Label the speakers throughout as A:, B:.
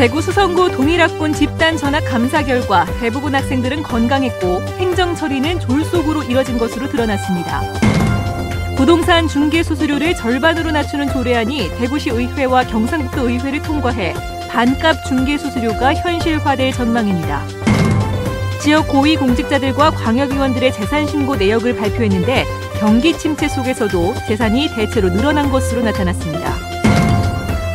A: 대구 수성구 동일학군 집단 전학 감사 결과 대부분 학생들은 건강했고 행정 처리는 졸속으로 이뤄진 것으로 드러났습니다. 부동산 중개 수수료를 절반으로 낮추는 조례안이 대구시 의회와 경상북도 의회를 통과해 반값 중개 수수료가 현실화될 전망입니다. 지역 고위 공직자들과 광역의원들의 재산 신고 내역을 발표했는데 경기 침체 속에서도 재산이 대체로 늘어난 것으로 나타났습니다.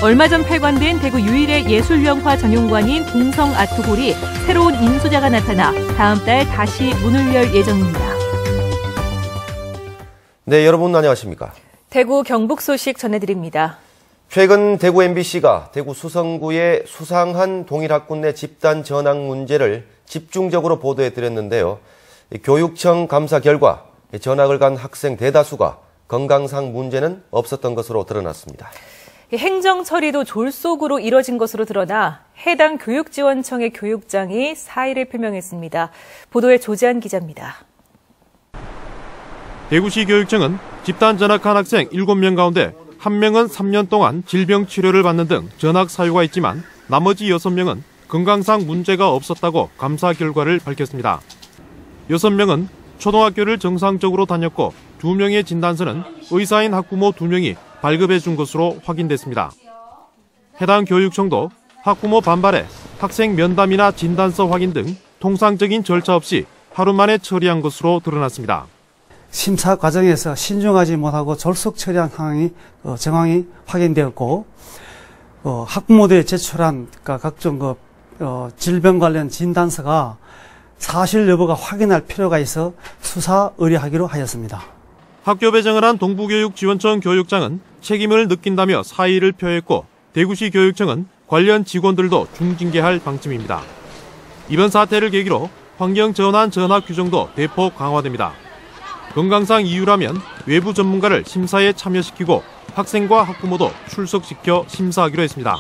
A: 얼마 전 폐관된 대구 유일의 예술영화 전용관인 동성 아트홀이 새로운 인수자가 나타나 다음 달 다시 문을 열 예정입니다.
B: 네, 여러분 안녕하십니까?
A: 대구 경북 소식 전해드립니다.
B: 최근 대구 MBC가 대구 수성구의 수상한 동일학군 내 집단 전학 문제를 집중적으로 보도해드렸는데요. 교육청 감사 결과 전학을 간 학생 대다수가 건강상 문제는 없었던 것으로 드러났습니다.
A: 행정 처리도 졸속으로 이뤄진 것으로 드러나 해당 교육지원청의 교육장이 사의를 표명했습니다. 보도에 조지한 기자입니다.
C: 대구시 교육청은 집단 전학한 학생 7명 가운데 1명은 3년 동안 질병 치료를 받는 등 전학 사유가 있지만 나머지 6명은 건강상 문제가 없었다고 감사 결과를 밝혔습니다. 6명은 초등학교를 정상적으로 다녔고 2명의 진단서는 의사인 학부모 2명이 발급해 준 것으로 확인됐습니다. 해당 교육청도 학부모 반발에 학생 면담이나 진단서 확인 등 통상적인 절차 없이 하루 만에 처리한 것으로 드러났습니다.
D: 심사 과정에서 신중하지 못하고 졸속 처리한 정황이 확인되었고, 학부모들이 제출한 각종 질병 관련 진단서가 사실 여부가 확인할 필요가 있어 수사 의뢰하기로 하였습니다.
C: 학교 배정을 한 동부교육지원청 교육장은 책임을 느낀다며 사의를 표했고 대구시 교육청은 관련 직원들도 중징계할 방침입니다. 이번 사태를 계기로 환경 전환 전학 규정도 대폭 강화됩니다. 건강상 이유라면 외부 전문가를 심사에 참여시키고 학생과 학부모도 출석시켜 심사하기로 했습니다.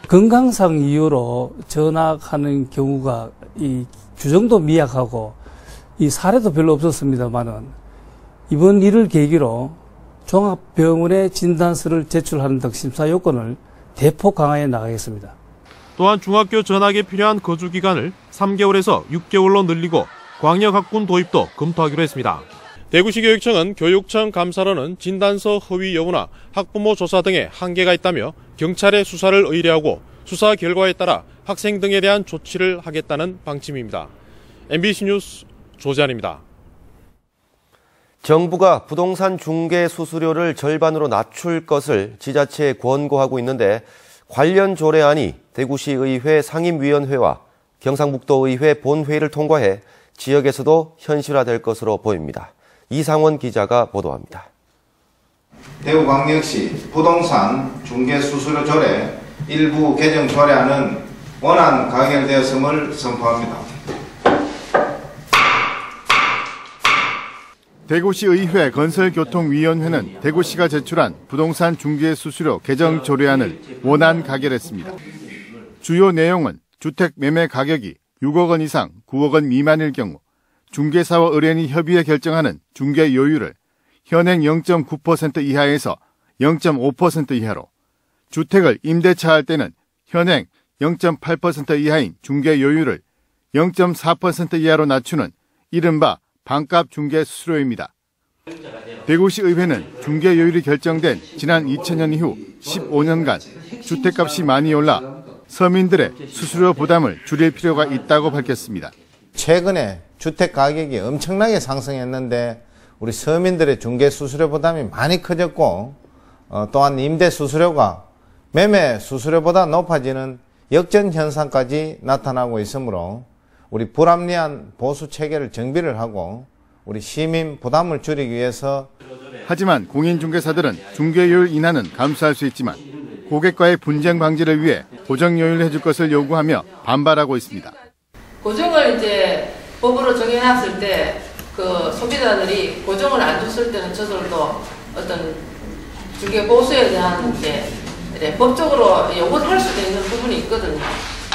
E: 건강상 이유로 전학하는 경우가 이 규정도 미약하고 이 사례도 별로 없었습니다만은 이번 일을 계기로 종합병원에 진단서를 제출하는 등 심사 요건을 대폭 강화해 나가겠습니다.
C: 또한 중학교 전학에 필요한 거주 기간을 3개월에서 6개월로 늘리고 광역학군 도입도 검토하기로 했습니다. 대구시 교육청은 교육청 감사로는 진단서 허위 여부나 학부모 조사 등에 한계가 있다며 경찰에 수사를 의뢰하고 수사 결과에 따라 학생 등에 대한 조치를 하겠다는 방침입니다. MBC 뉴스 조재환입니다.
B: 정부가 부동산 중개 수수료를 절반으로 낮출 것을 지자체에 권고하고 있는데 관련 조례안이 대구시 의회 상임위원회와 경상북도 의회 본회의를 통과해 지역에서도 현실화될 것으로 보입니다. 이상원 기자가 보도합니다.
F: 대구광역시 부동산 중개 수수료 조례 일부 개정 조례안은 원안 가결되었음을 선포합니다.
G: 대구시 의회 건설교통위원회는 대구시가 제출한 부동산 중개 수수료 개정 조례안을 원안 가결했습니다. 주요 내용은 주택 매매 가격이 6억 원 이상 9억 원 미만일 경우 중개사와 의뢰인이 협의해 결정하는 중개 요율을 현행 0.9% 이하에서 0.5% 이하로, 주택을 임대차할 때는 현행 0.8% 이하인 중개 요율을 0.4% 이하로 낮추는 이른바 반값 중개 수수료입니다. 대구시 의회는 중개 요율이 결정된 지난 2000년 이후 15년간 주택값이 많이 올라 서민들의 수수료 부담을 줄일 필요가 있다고 밝혔습니다.
F: 최근에 주택 가격이 엄청나게 상승했는데 우리 서민들의 중개 수수료 부담이 많이 커졌고 또한 임대 수수료가 매매 수수료보다 높아지는 역전 현상까지 나타나고 있으므로 우리 불합리한 보수 체계를 정비를 하고 우리 시민 부담을 줄이기 위해서
G: 하지만 공인중개사들은 중개요율 인하는 감수할 수 있지만 고객과의 분쟁 방지를 위해 고정요율을 해줄 것을 요구하며 반발하고 있습니다.
H: 고정을 이제 법으로 정해놨을 때 그 소비자들이 고정을 안 줬을 때는 저절로 어떤 중개 보수에 대한 이제 법적으로 요구를 할 수도 있는 부분이 있거든요.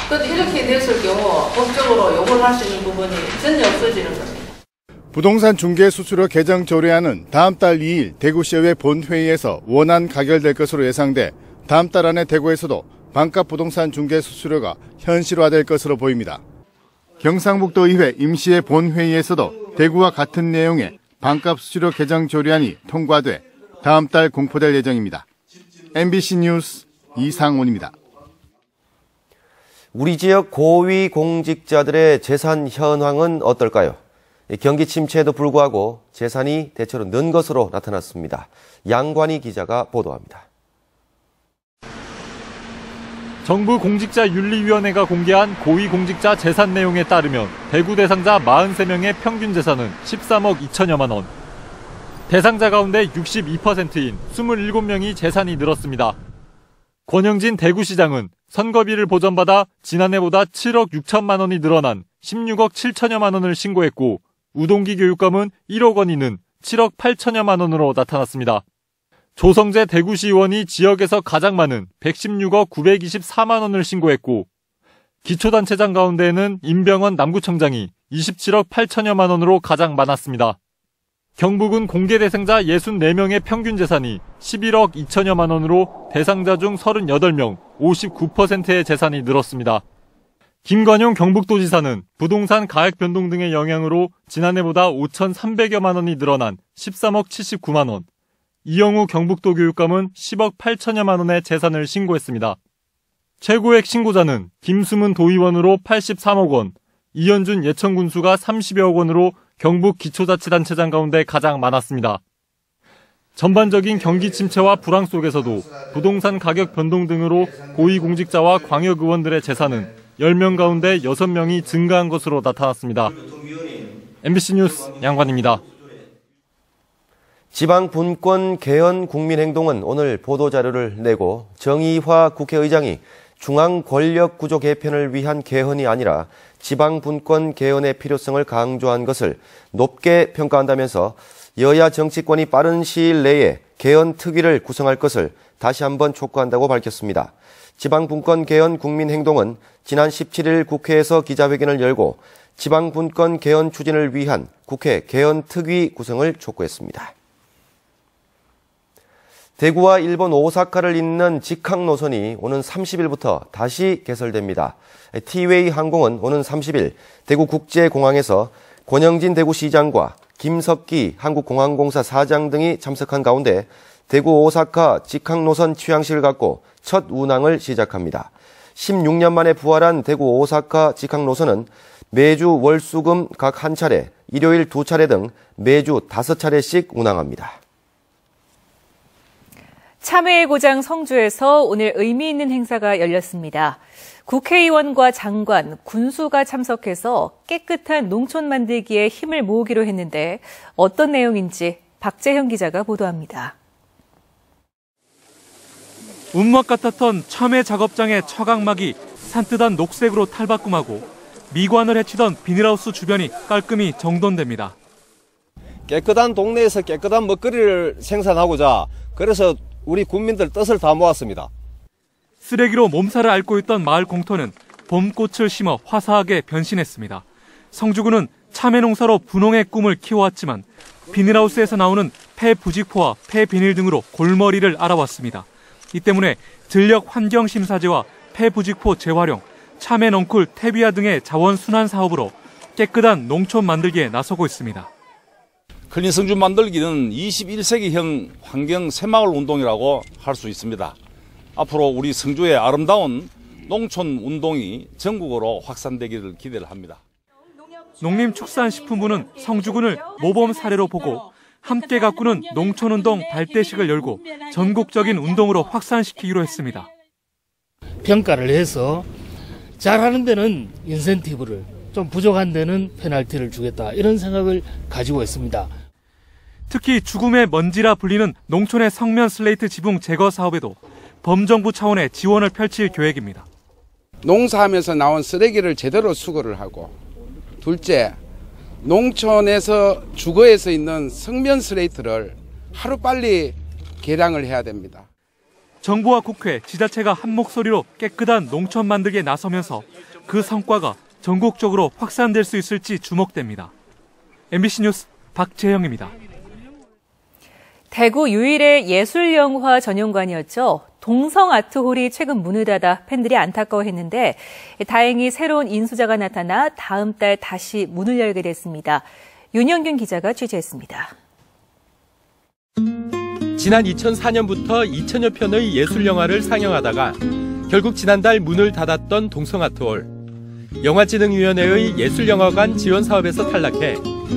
H: 그런데 이렇게 됐을 경우 법적으로 요구를 할 수 있는 부분이 전혀 없어지는 겁니다.
G: 부동산 중개 수수료 개정 조례안은 다음 달 2일 대구시의회 본회의에서 원안 가결될 것으로 예상돼 다음 달 안에 대구에서도 반값 부동산 중개 수수료가 현실화될 것으로 보입니다. 경상북도의회 임시회 본회의에서도 대구와 같은 내용의 반값 수수료 개정 조례안이 통과돼 다음 달 공포될 예정입니다. MBC 뉴스 이상훈입니다.
B: 우리 지역 고위 공직자들의 재산 현황은 어떨까요? 경기 침체에도 불구하고 재산이 대체로 는 것으로 나타났습니다. 양관희 기자가 보도합니다.
I: 정부 공직자윤리위원회가 공개한 고위공직자 재산 내용에 따르면 대구 대상자 43명의 평균 재산은 13억 2천여만 원. 대상자 가운데 62%인 27명이 재산이 늘었습니다. 권영진 대구시장은 선거비를 보전받아 지난해보다 7억 6천만 원이 늘어난 16억 7천여만 원을 신고했고 우동기 교육감은 1억 원이 는 7억 8천여만 원으로 나타났습니다. 조성재 대구시의원이 지역에서 가장 많은 116억 924만 원을 신고했고 기초단체장 가운데에는 임병원 남구청장이 27억 8천여만 원으로 가장 많았습니다. 경북은 공개 대상자 64명의 평균 재산이 11억 2천여만 원으로 대상자 중 38명, 59%의 재산이 늘었습니다. 김관용 경북도지사는 부동산 가액 변동 등의 영향으로 지난해보다 5,300여만 원이 늘어난 13억 79만 원, 이영우 경북도 교육감은 10억 8천여만 원의 재산을 신고했습니다. 최고액 신고자는 김수문 도의원으로 83억 원, 이현준 예천군수가 30여억 원으로 경북 기초자치단체장 가운데 가장 많았습니다. 전반적인 경기 침체와 불황 속에서도 부동산 가격 변동 등으로 고위공직자와 광역의원들의 재산은 10명 가운데 6명이 증가한 것으로 나타났습니다. MBC 뉴스 양관입니다.
B: 지방분권 개헌 국민행동은 오늘 보도자료를 내고 정의화 국회의장이 중앙권력구조 개편을 위한 개헌이 아니라 지방분권 개헌의 필요성을 강조한 것을 높게 평가한다면서 여야 정치권이 빠른 시일 내에 개헌 특위를 구성할 것을 다시 한번 촉구한다고 밝혔습니다. 지방분권 개헌 국민행동은 지난 17일 국회에서 기자회견을 열고 지방분권 개헌 추진을 위한 국회 개헌 특위 구성을 촉구했습니다. 대구와 일본 오사카를 잇는 직항 노선이 오는 30일부터 다시 개설됩니다. 티웨이 항공은 오는 30일 대구국제공항에서 권영진 대구시장과 김석기 한국공항공사 사장 등이 참석한 가운데 대구 오사카 직항 노선 취향식을 갖고 첫 운항을 시작합니다. 16년 만에 부활한 대구 오사카 직항 노선은 매주 월수금 각 한 차례, 일요일 2차례 등 매주 5차례씩 운항합니다.
A: 참회의 고장 성주에서 오늘 의미 있는 행사가 열렸습니다. 국회의원과 장관, 군수가 참석해서 깨끗한 농촌 만들기에 힘을 모으기로 했는데 어떤 내용인지 박재형 기자가 보도합니다.
J: 운막 같았던 참외 작업장의 처각막이 산뜻한 녹색으로 탈바꿈하고 미관을 해치던 비닐하우스 주변이 깔끔히 정돈됩니다.
K: 깨끗한 동네에서 깨끗한 먹거리를 생산하고자 그래서 우리 국민들 뜻을 다 모았습니다.
J: 쓰레기로 몸살을 앓고 있던 마을 공터는 봄꽃을 심어 화사하게 변신했습니다. 성주군은 참외 농사로 분홍의 꿈을 키워왔지만 비닐하우스에서 나오는 폐부직포와 폐비닐 등으로 골머리를 앓아왔습니다. 이 때문에 전력 환경심사제와 폐부직포 재활용, 참외 넝쿨 태비화 등의 자원 순환 사업으로 깨끗한 농촌 만들기에 나서고 있습니다.
L: 클린 성주 만들기는 21세기형 환경 새마을 운동이라고 할 수 있습니다. 앞으로 우리 성주의 아름다운 농촌 운동이 전국으로 확산되기를 기대를 합니다.
J: 농림축산식품부는 성주군을 모범 사례로 보고 함께 가꾸는 농촌운동 발대식을 열고 전국적인 운동으로 확산시키기로 했습니다.
M: 평가를 해서 잘하는 데는 인센티브를, 좀 부족한 데는 페널티를 주겠다, 이런 생각을 가지고 있습니다.
J: 특히 죽음의 먼지라 불리는 농촌의 성면 슬레이트 지붕 제거 사업에도 범정부 차원의 지원을 펼칠 계획입니다.
N: 농사하면서 나온 쓰레기를 제대로 수거를 하고, 둘째, 농촌에서 주거에서 있는 성면 슬레이트를 하루빨리 개량을 해야 됩니다.
J: 정부와 국회, 지자체가 한 목소리로 깨끗한 농촌 만들기에 나서면서 그 성과가 전국적으로 확산될 수 있을지 주목됩니다. MBC 뉴스 박재영입니다.
A: 대구 유일의 예술영화 전용관이었죠. 동성 아트홀이 최근 문을 닫아 팬들이 안타까워했는데 다행히 새로운 인수자가 나타나 다음 달 다시 문을 열게 됐습니다. 윤영균 기자가 취재했습니다.
O: 지난 2004년부터 2000여 편의 예술영화를 상영하다가 결국 지난달 문을 닫았던 동성아트홀. 영화진흥위원회의 예술영화관 지원 사업에서 탈락해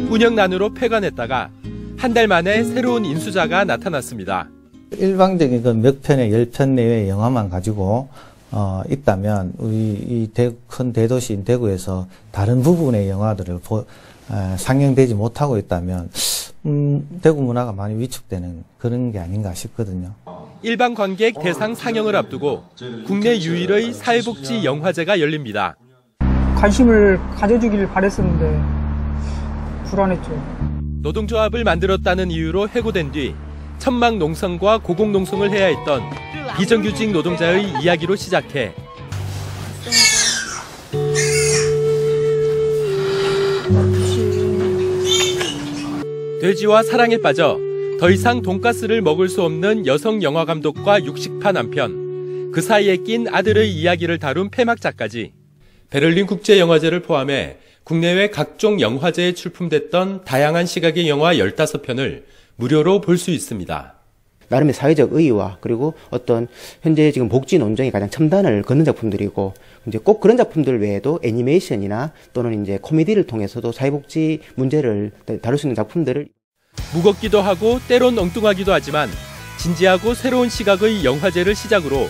O: 운영난으로 폐관했다가 한 달 만에 새로운 인수자가 나타났습니다.
P: 일방적인 그 몇 편의 10편 내외의 영화만 가지고 있다면 우리 이 큰 대도시인 대구에서 다른 부분의 영화들을 상영되지 못하고 있다면 대구 문화가 많이 위축되는 그런 게 아닌가 싶거든요.
O: 일반 관객 대상 상영을 앞두고 국내 유일의 사회복지 영화제가 열립니다.
Q: 관심을 가져주길 바랬었는데 불안했죠.
O: 노동조합을 만들었다는 이유로 해고된 뒤 천막 농성과 고공 농성을 해야 했던 비정규직 노동자의 이야기로 시작해 돼지와 사랑에 빠져 더 이상 돈가스를 먹을 수 없는 여성 영화감독과 육식파 남편, 그 사이에 낀 아들의 이야기를 다룬 폐막작까지 베를린 국제영화제를 포함해 국내외 각종 영화제에 출품됐던 다양한 시각의 영화 15편을 무료로 볼 수 있습니다.
R: 나름의 사회적 의의와 그리고 어떤 현재 지금 복지 논쟁에 가장 첨단을 걷는 작품들이고 이제 꼭 그런 작품들 외에도 애니메이션이나 또는 이제 코미디를 통해서도 사회복지 문제를 다룰 수 있는 작품들을
O: 무겁기도 하고 때론 엉뚱하기도 하지만 진지하고 새로운 시각의 영화제를 시작으로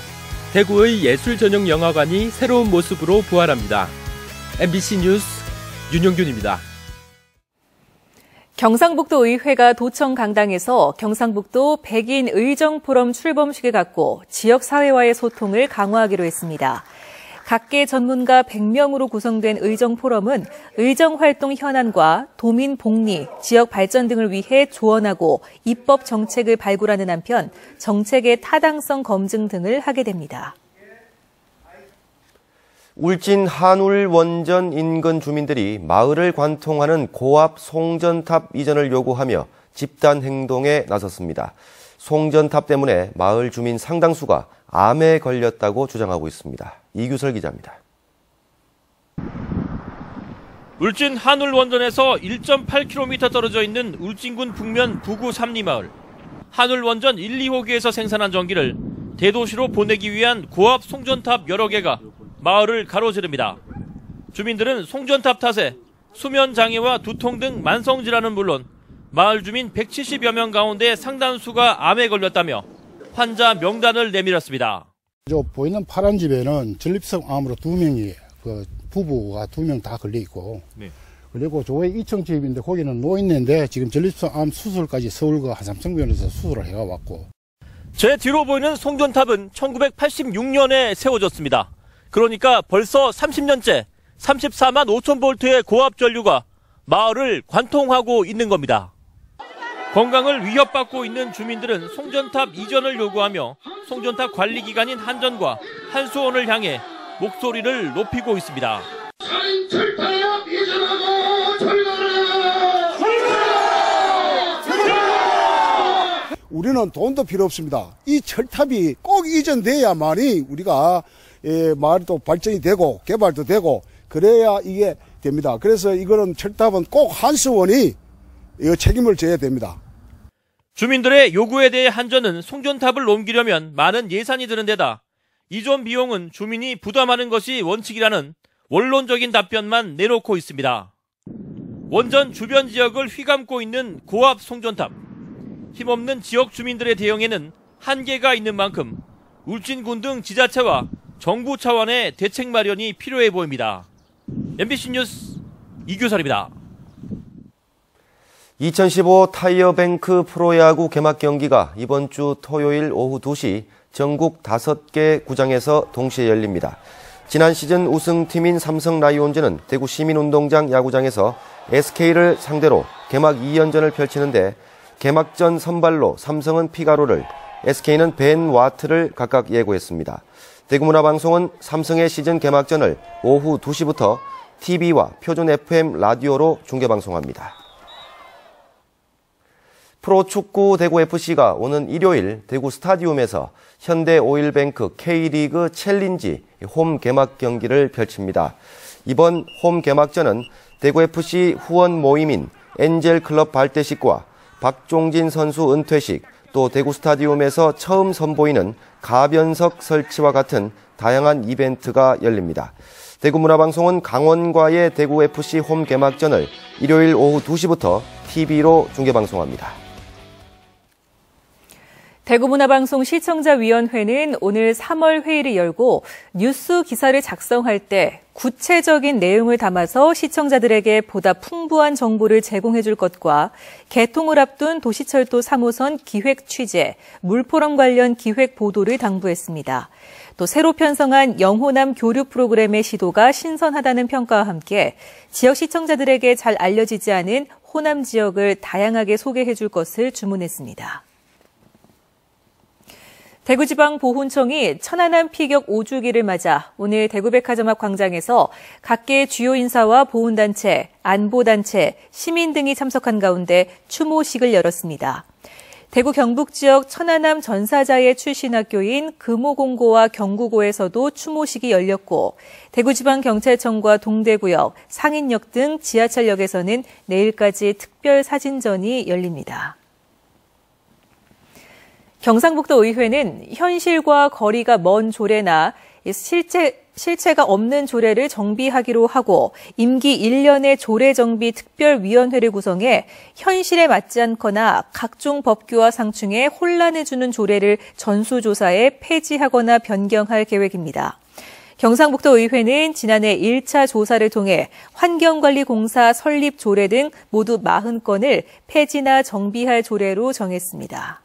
O: 대구의 예술 전용 영화관이 새로운 모습으로 부활합니다. MBC 뉴스 윤영균입니다.
A: 경상북도 의회가 도청 강당에서 경상북도 백인 의정포럼 출범식을 갖고 지역사회와의 소통을 강화하기로 했습니다. 각계 전문가 100명으로 구성된 의정포럼은 의정활동 현안과 도민 복리, 지역 발전 등을 위해 조언하고 입법 정책을 발굴하는 한편 정책의 타당성 검증 등을 하게 됩니다.
B: 울진 한울 원전 인근 주민들이 마을을 관통하는 고압 송전탑 이전을 요구하며 집단 행동에 나섰습니다. 송전탑 때문에 마을 주민 상당수가 암에 걸렸다고 주장하고 있습니다. 이규설 기자입니다.
S: 울진 한울 원전에서 1.8km 떨어져 있는 울진군 북면 부구 삼리마을. 한울 원전 1, 2호기에서 생산한 전기를 대도시로 보내기 위한 고압 송전탑 여러 개가 마을을 가로지릅니다. 주민들은 송전탑 탓에 수면 장애와 두통 등 만성 질환은 물론 마을 주민 170여 명 가운데 상당수가 암에 걸렸다며 환자 명단을 내밀었습니다.
T: 저 보이는 파란 집에는 전립성 암으로 2명이 부부가 2명 다 걸려 있고, 네. 그리고 저의 2층 집인데 거기는 노인네인데 지금 전립성 암 수술까지 서울과 한삼성병원에서 수술을 해가 왔고.
S: 제 뒤로 보이는 송전탑은 1986년에 세워졌습니다. 그러니까 벌써 30년째 34만 5천 볼트의 고압 전류가 마을을 관통하고 있는 겁니다. 건강을 위협받고 있는 주민들은 송전탑 이전을 요구하며 송전탑 관리기관인 한전과 한수원을 향해 목소리를 높이고 있습니다.
U: 철탑 이전하고 철거라!
T: 우리는 돈도 필요 없습니다. 이 철탑이 꼭 이전돼야만이 우리가 마을이 또 발전이 되고 개발도 되고 그래야 이게 됩니다. 그래서 이거는 철탑은 꼭 한수원이 책임을 져야 됩니다.
S: 주민들의 요구에 대해 한전은 송전탑을 옮기려면 많은 예산이 드는 데다 이전 비용은 주민이 부담하는 것이 원칙이라는 원론적인 답변만 내놓고 있습니다. 원전 주변 지역을 휘감고 있는 고압 송전탑. 힘없는 지역 주민들의 대응에는 한계가 있는 만큼 울진군 등 지자체와 정부 차원의 대책 마련이 필요해 보입니다. MBC 뉴스 이규설입니다.
B: 2015 타이어뱅크 프로야구 개막 경기가 이번 주 토요일 오후 2시 전국 5개 구장에서 동시에 열립니다. 지난 시즌 우승팀인 삼성 라이온즈는 대구 시민운동장 야구장에서 SK를 상대로 개막 2연전을 펼치는데 개막전 선발로 삼성은 피가로를, SK는 벤 와트를 각각 예고했습니다. 대구문화방송은 삼성의 시즌 개막전을 오후 2시부터 TV와 표준 FM 라디오로 중계방송합니다. 프로축구 대구FC가 오는 일요일 대구 스타디움에서 현대오일뱅크 K리그 챌린지 홈 개막 경기를 펼칩니다. 이번 홈 개막전은 대구FC 후원 모임인 엔젤클럽 발대식과 박종진 선수 은퇴식, 또 대구 스타디움에서 처음 선보이는 가변석 설치와 같은 다양한 이벤트가 열립니다. 대구문화방송은 강원과의 대구FC 홈 개막전을 일요일 오후 2시부터 TV로 중계방송합니다.
A: 대구문화방송 시청자위원회는 오늘 3월 회의를 열고 뉴스 기사를 작성할 때 구체적인 내용을 담아서 시청자들에게 보다 풍부한 정보를 제공해 줄 것과 개통을 앞둔 도시철도 3호선 기획 취재, 물포럼 관련 기획 보도를 당부했습니다. 또 새로 편성한 영호남 교류 프로그램의 시도가 신선하다는 평가와 함께 지역 시청자들에게 잘 알려지지 않은 호남 지역을 다양하게 소개해 줄 것을 주문했습니다. 대구지방보훈청이 천안함 피격 5주기를 맞아 오늘 대구백화점 앞 광장에서 각계 주요 인사와 보훈단체, 안보단체, 시민 등이 참석한 가운데 추모식을 열었습니다. 대구 경북 지역 천안함 전사자의 출신 학교인 금호공고와 경구고에서도 추모식이 열렸고 대구지방경찰청과 동대구역, 상인역 등 지하철역에서는 내일까지 특별 사진전이 열립니다. 경상북도 의회는 현실과 거리가 먼 조례나 실체가 없는 조례를 정비하기로 하고 임기 1년의 조례정비 특별위원회를 구성해 현실에 맞지 않거나 각종 법규와 상충에 혼란을 주는 조례를 전수조사해 폐지하거나 변경할 계획입니다. 경상북도 의회는 지난해 1차 조사를 통해 환경관리공사 설립 조례 등 모두 40건을 폐지나 정비할 조례로 정했습니다.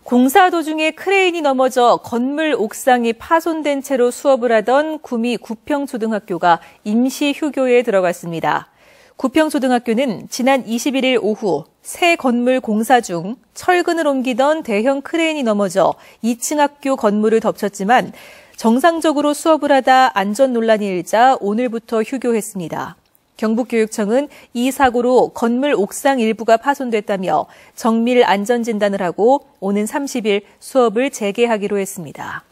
A: 공사 도중에 크레인이 넘어져 건물 옥상이 파손된 채로 수업을 하던 구미 구평초등학교가 임시 휴교에 들어갔습니다. 구평초등학교는 지난 21일 오후 새 건물 공사 중 철근을 옮기던 대형 크레인이 넘어져 2층 학교 건물을 덮쳤지만 정상적으로 수업을 하다 안전 논란이 일자 오늘부터 휴교했습니다. 경북교육청은 이 사고로 건물 옥상 일부가 파손됐다며 정밀 안전진단을 하고 오는 30일 수업을 재개하기로 했습니다.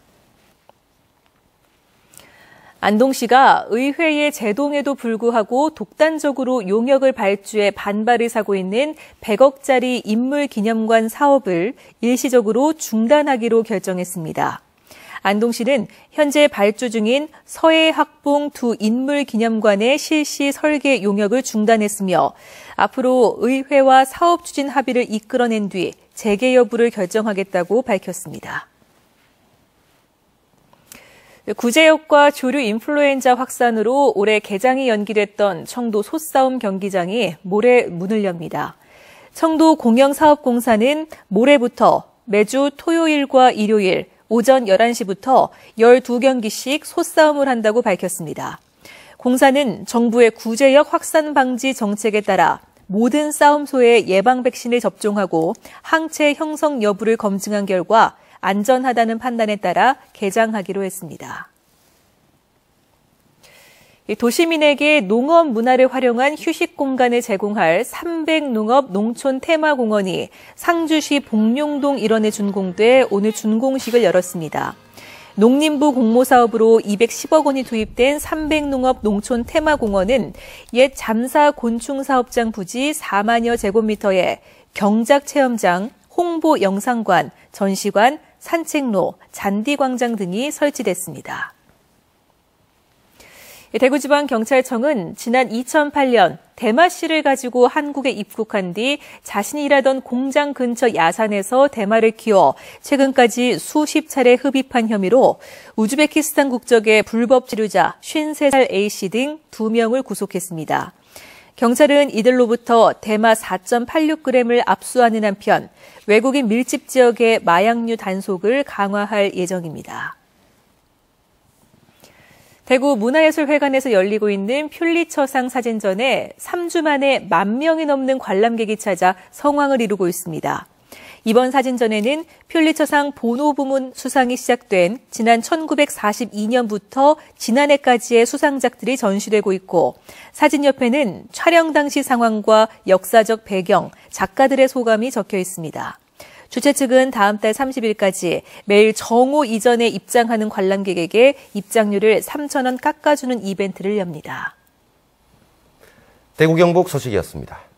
A: 안동시가 의회의 제동에도 불구하고 독단적으로 용역을 발주해 반발을 사고 있는 100억짜리 인물기념관 사업을 일시적으로 중단하기로 결정했습니다. 안동시는 현재 발주 중인 서해학봉 두 인물기념관의 실시 설계 용역을 중단했으며 앞으로 의회와 사업 추진 합의를 이끌어낸 뒤 재개 여부를 결정하겠다고 밝혔습니다. 구제역과 조류 인플루엔자 확산으로 올해 개장이 연기됐던 청도 솥싸움 경기장이 모레 문을 엽니다. 청도 공영사업공사는 모레부터 매주 토요일과 일요일 오전 11시부터 12경기씩 솥싸움을 한다고 밝혔습니다. 공사는 정부의 구제역 확산 방지 정책에 따라 모든 싸움소에 예방 백신을 접종하고 항체 형성 여부를 검증한 결과 안전하다는 판단에 따라 개장하기로 했습니다. 도시민에게 농업 문화를 활용한 휴식 공간을 제공할 300농업 농촌 테마공원이 상주시 복룡동 일원에 준공돼 오늘 준공식을 열었습니다. 농림부 공모사업으로 210억 원이 투입된 300농업 농촌 테마공원은 옛 잠사 곤충사업장 부지 4만여 제곱미터에 경작체험장, 홍보 영상관, 전시관, 산책로, 잔디광장 등이 설치됐습니다. 대구지방경찰청은 지난 2008년 대마씨를 가지고 한국에 입국한 뒤 자신이 일하던 공장 근처 야산에서 대마를 키워 최근까지 수십 차례 흡입한 혐의로 우즈베키스탄 국적의 불법 체류자 53살 A씨 등 2명을 구속했습니다. 경찰은 이들로부터 대마 4.86g을 압수하는 한편 외국인 밀집 지역의 마약류 단속을 강화할 예정입니다. 대구 문화예술회관에서 열리고 있는 퓰리처상 사진전에 3주 만에 10,000명이 넘는 관람객이 찾아 성황을 이루고 있습니다. 이번 사진전에는 퓰리처상 보노 부문 수상이 시작된 지난 1942년부터 지난해까지의 수상작들이 전시되고 있고 사진 옆에는 촬영 당시 상황과 역사적 배경, 작가들의 소감이 적혀 있습니다. 주최 측은 다음 달 30일까지 매일 정오 이전에 입장하는 관람객에게 입장료를 3,000원 깎아주는 이벤트를 엽니다.
B: 대구 경북 소식이었습니다.